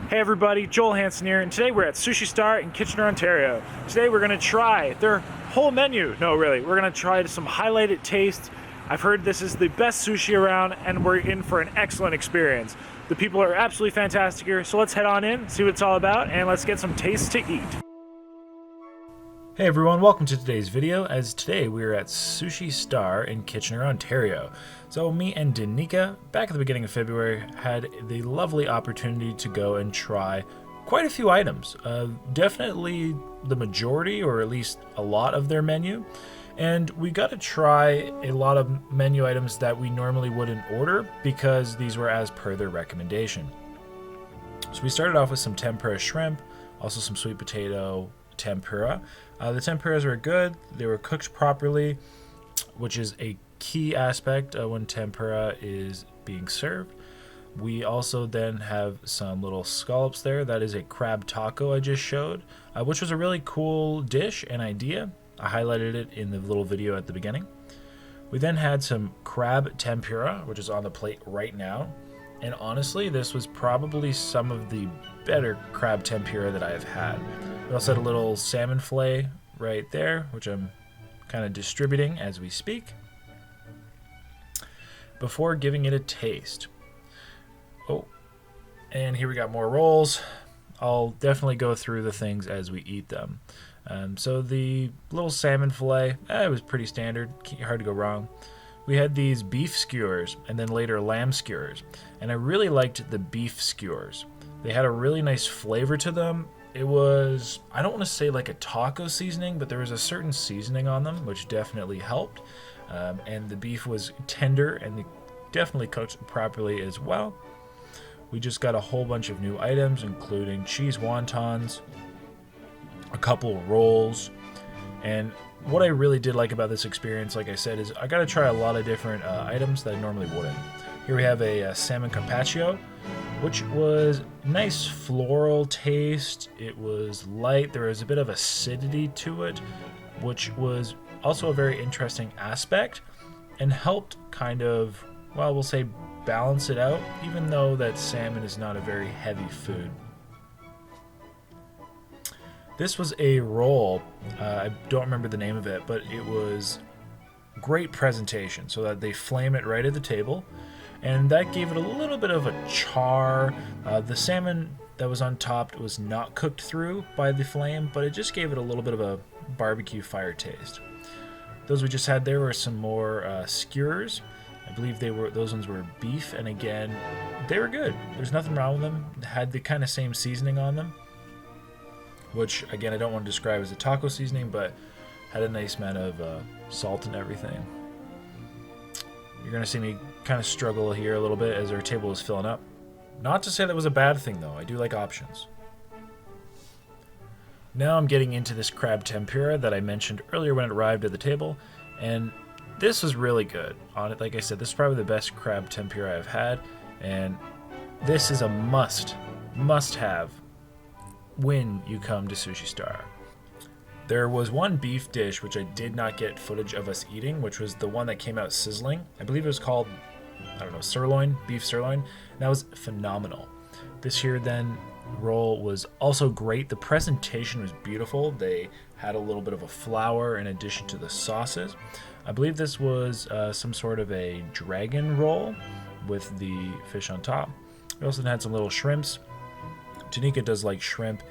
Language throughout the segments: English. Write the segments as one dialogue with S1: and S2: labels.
S1: Hey everybody, Joel Hansen here, and today we're at Sushi Star in Kitchener, Ontario. Today we're gonna try their whole menu. No, really, we're gonna try some highlighted tastes. I've heard this is the best sushi around, and we're in for an excellent experience. The people are absolutely fantastic here, so let's head on in, see what it's all about, and let's get some tastes to eat. Hey everyone, welcome to today's video, as today we're at Sushi Star in Kitchener, Ontario. So me and Danica, back at the beginning of February, had the lovely opportunity to go and try quite a few items. Definitely the majority, or at least a lot of their menu. And we got to try a lot of menu items that we normally wouldn't order because these were as per their recommendation. So we started off with some tempura shrimp, also some sweet potato tempura. The tempuras were good. They were cooked properly, which is a key aspect when tempura is being served. We also then have some little scallops there. That is a crab taco I just showed, which was a really cool dish and idea. I highlighted it in the little video at the beginning. We then had some crab tempura, which is on the plate right now. And honestly, this was probably some of the better crab tempura that I have had. We also had a little salmon fillet right there, which I'm kind of distributing as we speak. Before giving it a taste. Oh, and here we got more rolls. I'll definitely go through the things as we eat them. So the little salmon fillet, it was pretty standard, hard to go wrong. We had these beef skewers and then later lamb skewers, and I really liked the beef skewers. They had a really nice flavor to them. It was, I don't want to say like a taco seasoning, but there was a certain seasoning on them, which definitely helped. And the beef was tender and they definitely cooked properly as well. We just got a whole bunch of new items, including cheese wontons, a couple rolls, and what I really did like about this experience, like I said, is I got to try a lot of different items that I normally wouldn't. Here we have a Salmon Carpaccio, which was nice floral taste. It was light. There was a bit of acidity to it, which was also a very interesting aspect and helped kind of, well, we'll say balance it out, even though that salmon is not a very heavy food. This was a roll. I don't remember the name of it, but it was great presentation so that they flame it right at the table, and that gave it a little bit of a char. The salmon that was on top was not cooked through by the flame, but it just gave it a little bit of a barbecue fire taste. Those we just had there were some more skewers. I believe those ones were beef, and again, they were good. There's nothing wrong with them. They had the kind of same seasoning on them, which again I don't want to describe as a taco seasoning, but had a nice amount of salt and everything. You're going to see me kind of struggle here a little bit as our table is filling up. Not to say that was a bad thing though, I do like options. Now I'm getting into this crab tempura that I mentioned earlier when it arrived at the table, and this was really good. On it, like I said, this is probably the best crab tempura I've had, and this is a must-have when you come to Sushi Star. There was one beef dish which I did not get footage of us eating, which was the one that came out sizzling. I believe it was called, I don't know, sirloin, beef sirloin. And that was phenomenal. This here then roll was also great. The presentation was beautiful. They had a little bit of a flour in addition to the sauces. I believe this was some sort of a dragon roll with the fish on top. We also had some little shrimps. Danica does like shrimp.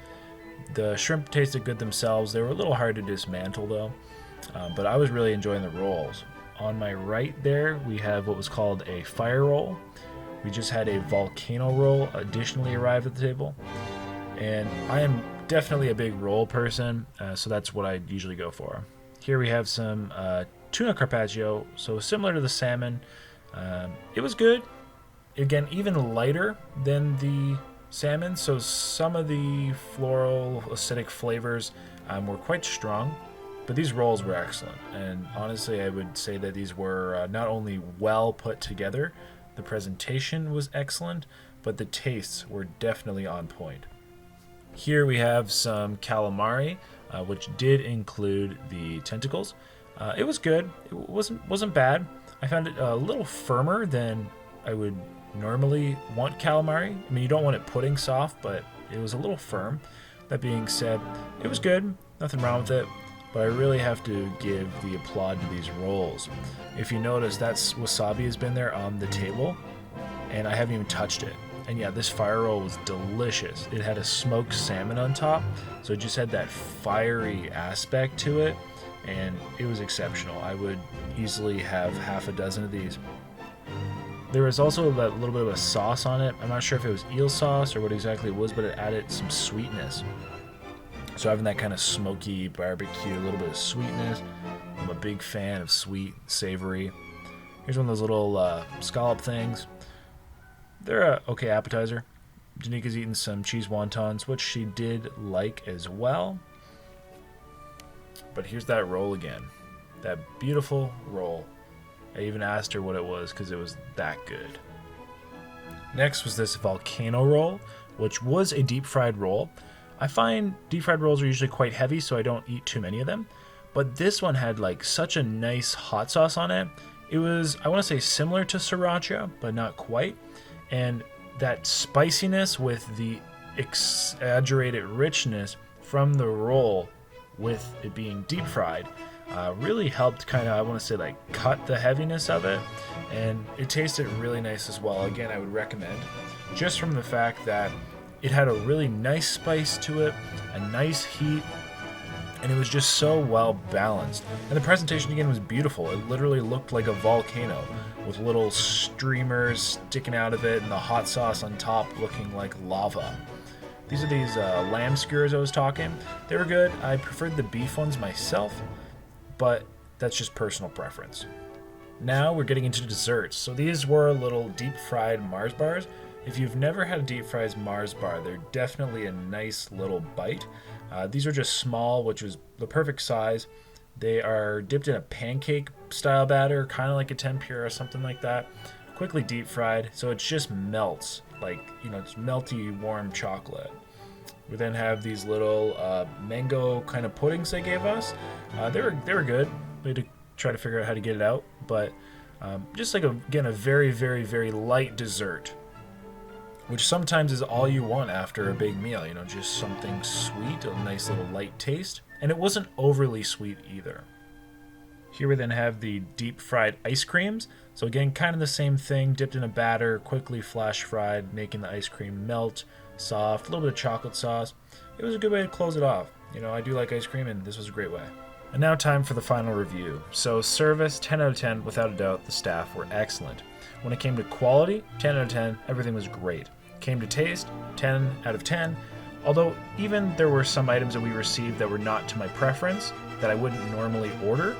S1: The shrimp tasted good themselves. They were a little hard to dismantle though, but I was really enjoying the rolls. On my right there, we have what was called a fire roll. We just had a volcano roll additionally arrive at the table, and I am definitely a big roll person, so that's what I usually go for. Here we have some Tuna Carpaccio, so similar to the salmon. It was good. Again, even lighter than the salmon, so some of the floral acidic flavors were quite strong, but these rolls were excellent, and honestly I would say that these were not only well put together, the presentation was excellent, but the tastes were definitely on point. Here we have some calamari, which did include the tentacles. It was good. It wasn't bad. I found it a little firmer than I would normally want calamari. I mean, you don't want it pudding soft, but it was a little firm. That being said, it was good. Nothing wrong with it. But I really have to give the applaud to these rolls. If you notice, that wasabi has been there on the table, and I haven't even touched it. And yeah, this fire roll was delicious. It had a smoked salmon on top, so it just had that fiery aspect to it, and it was exceptional. I would easily have half a dozen of these. There was also a little bit of a sauce on it. I'm not sure if it was eel sauce or what exactly it was, but it added some sweetness. So having that kind of smoky barbecue, a little bit of sweetness. I'm a big fan of sweet, savory. Here's one of those little scallop things. They're a okay appetizer. Janika's eaten some cheese wontons, which she did like as well. But here's that roll again. That beautiful roll. I even asked her what it was because it was that good. Next was this Volcano Roll, which was a deep fried roll. I find deep fried rolls are usually quite heavy, so I don't eat too many of them. But this one had like such a nice hot sauce on it. It was, I want to say, similar to sriracha, but not quite. And that spiciness with the exaggerated richness from the roll, with it being deep fried, really helped kind of, I want to say, like cut the heaviness of it. And it tasted really nice as well. Again, I would recommend, just from the fact that it had a really nice spice to it, a nice heat, and it was just so well balanced. And the presentation again was beautiful. It literally looked like a volcano with little streamers sticking out of it and the hot sauce on top looking like lava. These are these lamb skewers I was talking. They were good. I preferred the beef ones myself, but that's just personal preference. Now we're getting into desserts. So these were little deep fried Mars bars. If you've never had a deep fried Mars bar, they're definitely a nice little bite. These are just small, which was the perfect size. They are dipped in a pancake style batter, kind of like a tempura or something like that. Quickly deep fried, so it just melts like, it's melty warm chocolate. We then have these little mango kind of puddings they gave us. They were good. We had to try to figure out how to get it out, but just like a very, very, very light dessert, which sometimes is all you want after a big meal, just something sweet, a nice little light taste. And it wasn't overly sweet either. Here we then have the deep fried ice creams. So again, kind of the same thing, dipped in a batter, quickly flash fried, making the ice cream melt, soft, a little bit of chocolate sauce. It was a good way to close it off. I do like ice cream, and this was a great way. And now time for the final review. So service, 10 out of 10, without a doubt. The staff were excellent. When it came to quality, 10 out of 10, everything was great. Came to taste, 10 out of 10. Although even there were some items that we received that were not to my preference, that I wouldn't normally order,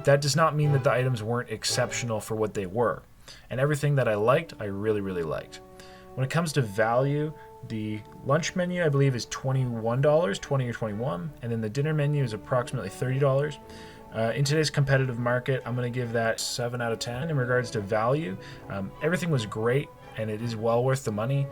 S1: that does not mean that the items weren't exceptional for what they were. And everything that I liked, I really, really liked. When it comes to value, the lunch menu, I believe, is $21, 20 or 21, and then the dinner menu is approximately $30. In today's competitive market, I'm going to give that 7 out of 10 in regards to value. Everything was great, and it is well worth the money.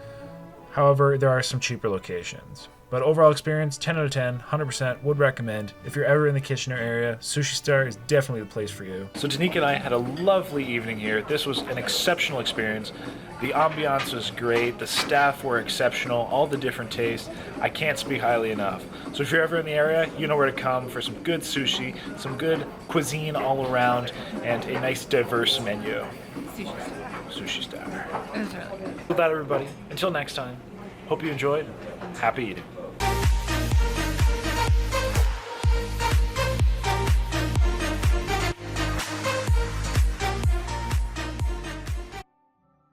S1: However, there are some cheaper locations. But overall experience, 10 out of 10, 100% would recommend. If you're ever in the Kitchener area, Sushi Star is definitely the place for you. So Danica and I had a lovely evening here. This was an exceptional experience. The ambiance was great. The staff were exceptional. All the different tastes. I can't speak highly enough. So if you're ever in the area, you know where to come for some good sushi, some good cuisine all around, and a nice diverse menu. Sushi Star.
S2: It was really good.
S1: With that, everybody, until next time, hope you enjoyed. Happy eating.